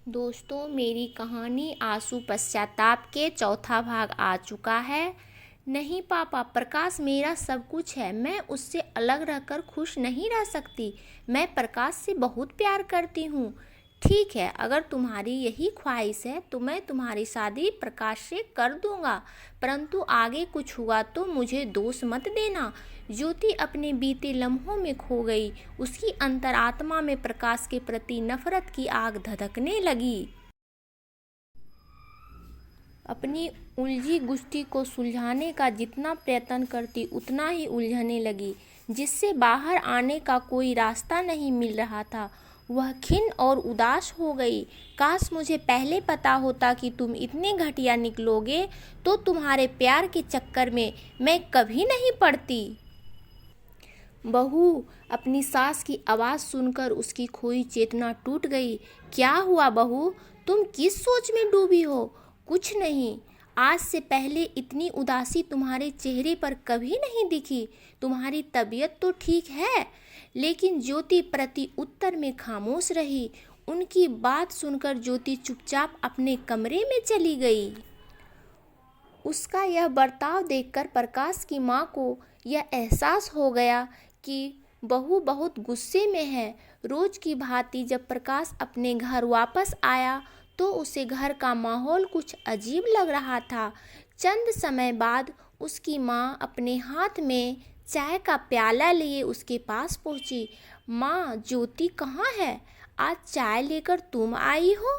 दोस्तों, मेरी कहानी आंसू पश्चाताप के चौथा भाग आ चुका है। नहीं पापा, प्रकाश मेरा सब कुछ है। मैं उससे अलग रहकर खुश नहीं रह सकती। मैं प्रकाश से बहुत प्यार करती हूँ। ठीक है, अगर तुम्हारी यही ख्वाहिश है तो मैं तुम्हारी शादी प्रकाश से कर दूंगा, परंतु आगे कुछ हुआ तो मुझे दोष मत देना। ज्योति अपने बीते लम्हों में खो गई। उसकी अंतरात्मा में प्रकाश के प्रति नफरत की आग धधकने लगी। अपनी उलझी गुष्ठी को सुलझाने का जितना प्रयत्न करती उतना ही उलझने लगी, जिससे बाहर आने का कोई रास्ता नहीं मिल रहा था। वह खिन्न और उदास हो गई। काश मुझे पहले पता होता कि तुम इतने घटिया निकलोगे, तो तुम्हारे प्यार के चक्कर में मैं कभी नहीं पड़ती। बहू, अपनी सास की आवाज़ सुनकर उसकी खोई चेतना टूट गई। क्या हुआ बहू, तुम किस सोच में डूबी हो? कुछ नहीं। आज से पहले इतनी उदासी तुम्हारे चेहरे पर कभी नहीं दिखी। तुम्हारी तबीयत तो ठीक है? लेकिन ज्योति प्रति उत्तर में खामोश रही। उनकी बात सुनकर ज्योति चुपचाप अपने कमरे में चली गई। उसका यह बर्ताव देखकर प्रकाश की माँ को यह एहसास हो गया कि बहू बहुत गुस्से में है। रोज की भांति जब प्रकाश अपने घर वापस आया तो उसे घर का माहौल कुछ अजीब लग रहा था। चंद समय बाद उसकी माँ अपने हाथ में चाय का प्याला लिए उसके पास पहुंची। माँ, ज्योति कहाँ है? आज चाय लेकर तुम आई हो?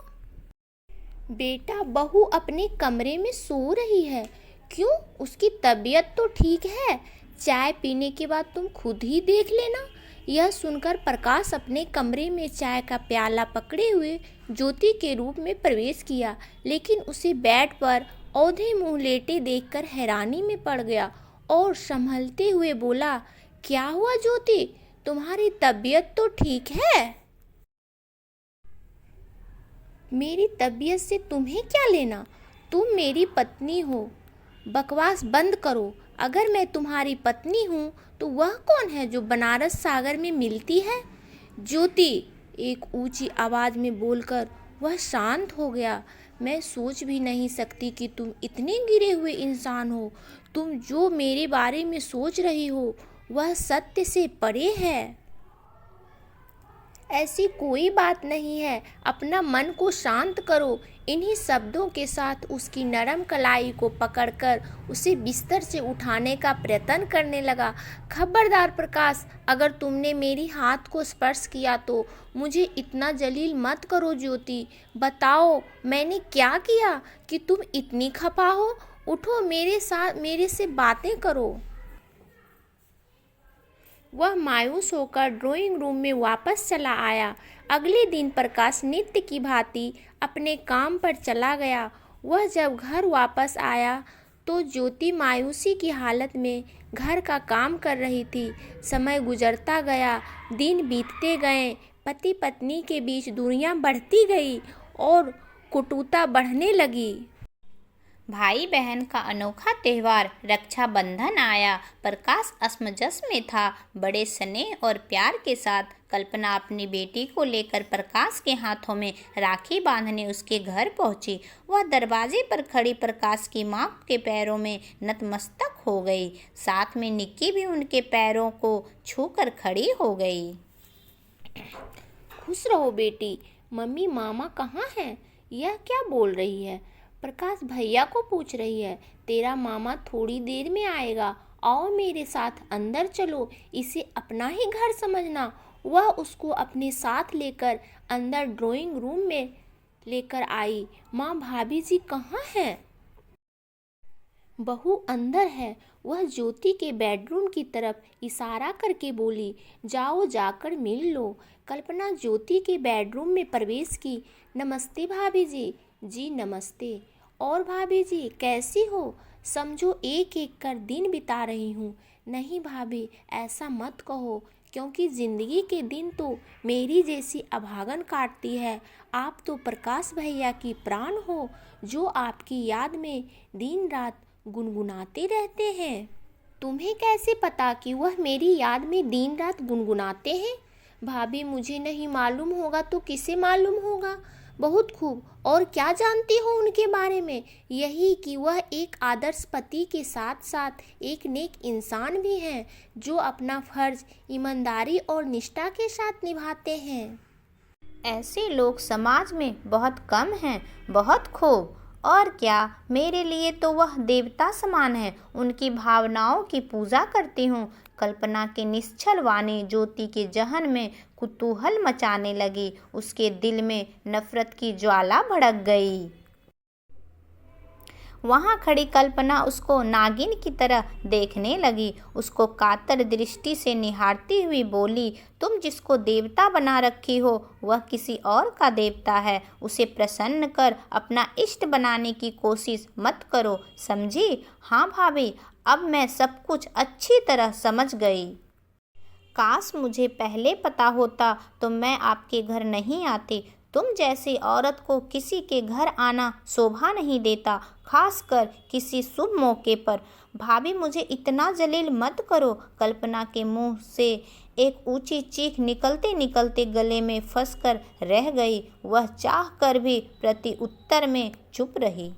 बेटा, बहू अपने कमरे में सो रही है। क्यों, उसकी तबीयत तो ठीक है? चाय पीने के बाद तुम खुद ही देख लेना। यह सुनकर प्रकाश अपने कमरे में चाय का प्याला पकड़े हुए ज्योति के रूप में प्रवेश किया, लेकिन उसे बेड पर औंधे मुंह लेटे देखकर हैरानी में पड़ गया और संभलते हुए बोला, क्या हुआ ज्योति, तुम्हारी तबीयत तो ठीक है? मेरी तबीयत से तुम्हें क्या लेना? तुम मेरी पत्नी हो। बकवास बंद करो। अगर मैं तुम्हारी पत्नी हूँ तो वह कौन है जो बनारस सागर में मिलती है? ज्योति, एक ऊंची आवाज़ में बोलकर वह शांत हो गया। मैं सोच भी नहीं सकती कि तुम इतने गिरे हुए इंसान हो। तुम जो मेरे बारे में सोच रही हो वह सत्य से परे है। ऐसी कोई बात नहीं है। अपना मन को शांत करो। इन्हीं शब्दों के साथ उसकी नरम कलाई को पकड़कर उसे बिस्तर से उठाने का प्रयत्न करने लगा। खबरदार प्रकाश, अगर तुमने मेरी हाथ को स्पर्श किया तो मुझे इतना जलील मत करो। ज्योति, बताओ मैंने क्या किया कि तुम इतनी खफा हो? उठो, मेरे से बातें करो। वह मायूस होकर ड्राइंग रूम में वापस चला आया। अगले दिन प्रकाश नित्य की भांति अपने काम पर चला गया। वह जब घर वापस आया तो ज्योति मायूसी की हालत में घर का काम कर रही थी। समय गुजरता गया, दिन बीतते गए, पति पत्नी के बीच दूरियां बढ़ती गई और कुटुता बढ़ने लगी। भाई बहन का अनोखा त्योहार रक्षाबंधन आया। प्रकाश असमंजस में था। बड़े स्नेह और प्यार के साथ कल्पना अपनी बेटी को लेकर प्रकाश के हाथों में राखी बांधने उसके घर पहुंची। वह दरवाजे पर खड़ी प्रकाश की मां के पैरों में नतमस्तक हो गई। साथ में निक्की भी उनके पैरों को छूकर खड़ी हो गई। खुश रहो बेटी। मम्मी, मामा कहाँ हैं? यह क्या बोल रही है? प्रकाश भैया को पूछ रही है। तेरा मामा थोड़ी देर में आएगा। आओ मेरे साथ अंदर चलो। इसे अपना ही घर समझना। वह उसको अपने साथ लेकर अंदर ड्राइंग रूम में लेकर आई। माँ, भाभी जी कहाँ हैं? बहू अंदर है। वह ज्योति के बेडरूम की तरफ इशारा करके बोली, जाओ जाकर मिल लो। कल्पना ज्योति के बेडरूम में प्रवेश की। नमस्ते भाभी जी। जी नमस्ते। और भाभी जी कैसी हो? समझो एक एक कर दिन बिता रही हूँ। नहीं भाभी, ऐसा मत कहो, क्योंकि ज़िंदगी के दिन तो मेरी जैसी अभागन काटती है। आप तो प्रकाश भैया की प्राण हो, जो आपकी याद में दिन रात गुनगुनाते रहते हैं। तुम्हें कैसे पता कि वह मेरी याद में दिन रात गुनगुनाते हैं? भाभी, मुझे नहीं मालूम होगा तो किसे मालूम होगा? बहुत खूब। और क्या जानती हो उनके बारे में? यही कि वह एक आदर्श पति के साथ साथ एक नेक इंसान भी हैं, जो अपना फर्ज ईमानदारी और निष्ठा के साथ निभाते हैं। ऐसे लोग समाज में बहुत कम हैं। बहुत खूब। और क्या, मेरे लिए तो वह देवता समान है। उनकी भावनाओं की पूजा करती हूँ। कल्पना के निश्चल वाणी ज्योति के जहन में कुतूहल मचाने लगी। उसके दिल में नफरत की ज्वाला भड़क गई। वहाँ खड़ी कल्पना उसको नागिन की तरह देखने लगी। उसको कातर दृष्टि से निहारती हुई बोली, तुम जिसको देवता बना रखी हो वह किसी और का देवता है। उसे प्रसन्न कर अपना इष्ट बनाने की कोशिश मत करो, समझी? हाँ भाभी, अब मैं सब कुछ अच्छी तरह समझ गई। काश मुझे पहले पता होता तो मैं आपके घर नहीं आती। तुम जैसी औरत को किसी के घर आना शोभा नहीं देता, खासकर किसी शुभ मौके पर। भाभी, मुझे इतना जलील मत करो। कल्पना के मुंह से एक ऊंची चीख निकलते निकलते गले में फंसकर रह गई। वह चाह कर भी प्रति उत्तर में चुप रही।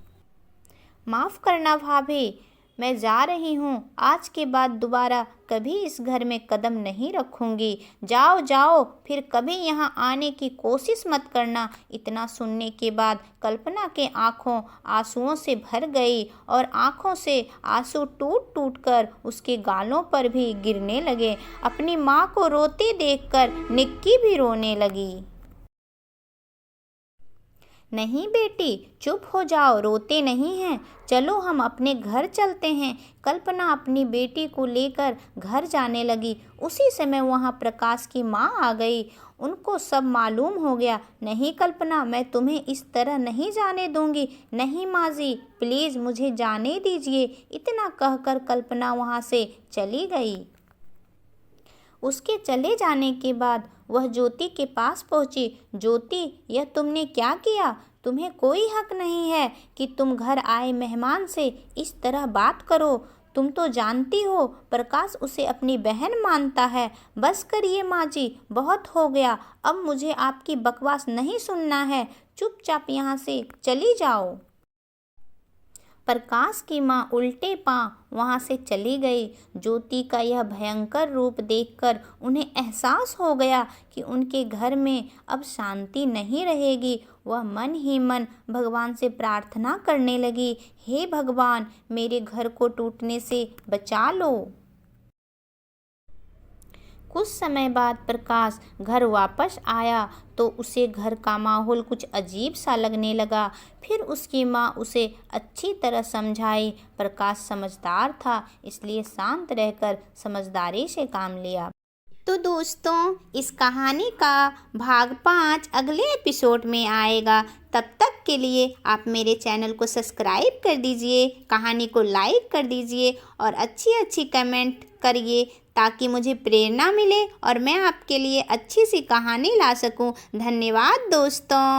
माफ़ करना भाभी, मैं जा रही हूँ। आज के बाद दोबारा कभी इस घर में कदम नहीं रखूँगी। जाओ जाओ, फिर कभी यहाँ आने की कोशिश मत करना। इतना सुनने के बाद कल्पना के आँखों आंसुओं से भर गई और आँखों से आंसू टूट टूट कर उसके गालों पर भी गिरने लगे। अपनी माँ को रोते देखकर निक्की भी रोने लगी। नहीं बेटी, चुप हो जाओ, रोते नहीं हैं। चलो हम अपने घर चलते हैं। कल्पना अपनी बेटी को लेकर घर जाने लगी। उसी समय वहाँ प्रकाश की माँ आ गई। उनको सब मालूम हो गया। नहीं कल्पना, मैं तुम्हें इस तरह नहीं जाने दूंगी। नहीं माँ जी, प्लीज़ मुझे जाने दीजिए। इतना कहकर कल्पना वहाँ से चली गई। उसके चले जाने के बाद वह ज्योति के पास पहुंची। ज्योति, यह तुमने क्या किया? तुम्हें कोई हक नहीं है कि तुम घर आए मेहमान से इस तरह बात करो। तुम तो जानती हो प्रकाश उसे अपनी बहन मानता है। बस करिए माँ जी, बहुत हो गया। अब मुझे आपकी बकवास नहीं सुनना है। चुपचाप यहाँ से चली जाओ। प्रकाश की माँ उल्टे पांव वहाँ से चली गई। ज्योति का यह भयंकर रूप देखकर उन्हें एहसास हो गया कि उनके घर में अब शांति नहीं रहेगी। वह मन ही मन भगवान से प्रार्थना करने लगी, हे भगवान, मेरे घर को टूटने से बचा लो। कुछ समय बाद प्रकाश घर वापस आया तो उसे घर का माहौल कुछ अजीब सा लगने लगा। फिर उसकी माँ उसे अच्छी तरह समझाई। प्रकाश समझदार था, इसलिए शांत रहकर समझदारी से काम लिया। तो दोस्तों, इस कहानी का भाग 5 अगले एपिसोड में आएगा। तब तक के लिए आप मेरे चैनल को सब्सक्राइब कर दीजिए, कहानी को लाइक कर दीजिए और अच्छी अच्छी कमेंट करिए ताकि मुझे प्रेरणा मिले और मैं आपके लिए अच्छी सी कहानी ला सकूं। धन्यवाद दोस्तों।